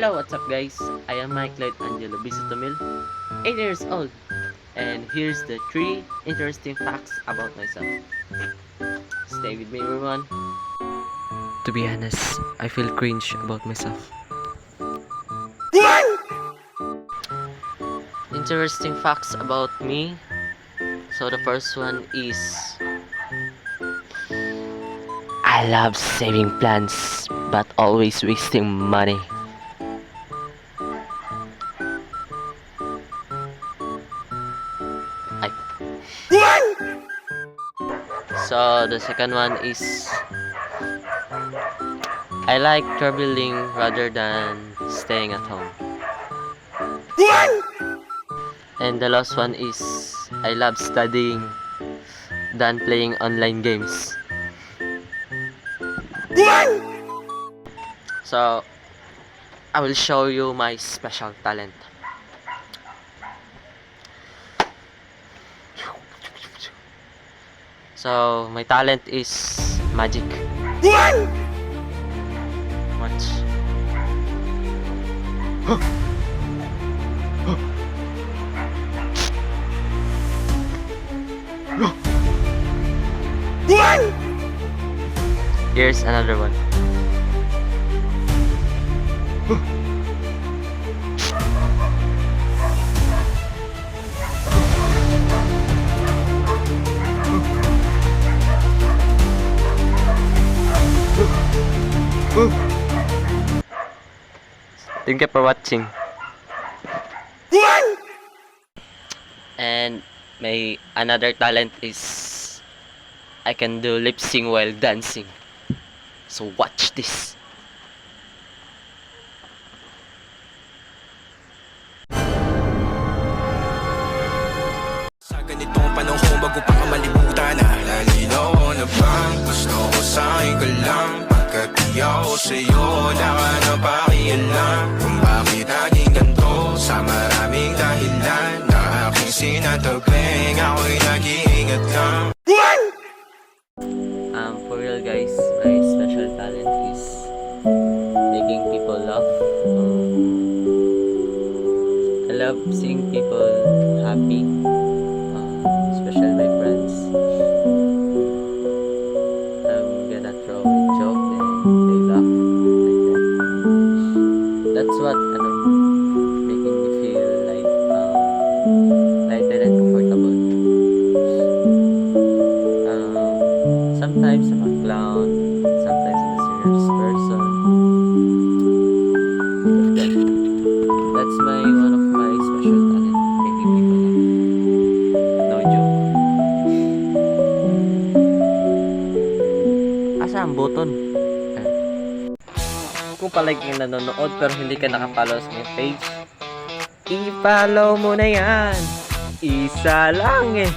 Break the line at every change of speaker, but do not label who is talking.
Hello, what's up guys? I am Michael Angelo Bisitomil, 8 years old, and here's the 3 interesting facts about myself. Stay with me everyone.
To be honest, I feel cringe about myself.
Interesting facts about me. So the first one is I love saving plans but always wasting money. So the second one is I like traveling rather than staying at home. And the last one is I love studying than playing online games. So I will show you my special talent. So my talent is magic. Watch. Here's another one. Thank you for watching. And my another talent is I can do lip sync while dancing. So watch this.
Sa ganitong panahon bago pa ka malimutan na nalinaw na bang gusto ko sa'yo ka lang pagkat di ako sa'yo wala ka na pakialam kung bakit naging ganito sa maraming dahilan na aking sinatagling ako'y nag-iingat lang.
For real guys, my special talent is making people laugh. I love seeing people happy, especially my friends. I'm gonna throw a joke and they laugh like that. That's what making me feel like lighter and comfortable. Sometimes I'm a clown, sometimes I'm a serious person. That's one of my special talent, making people laugh. No joke. Asa ang button? Kung palagi kang nanonood pero hindi ka nakapollow sa aking page, i-follow mo na yan. Isa lang eh.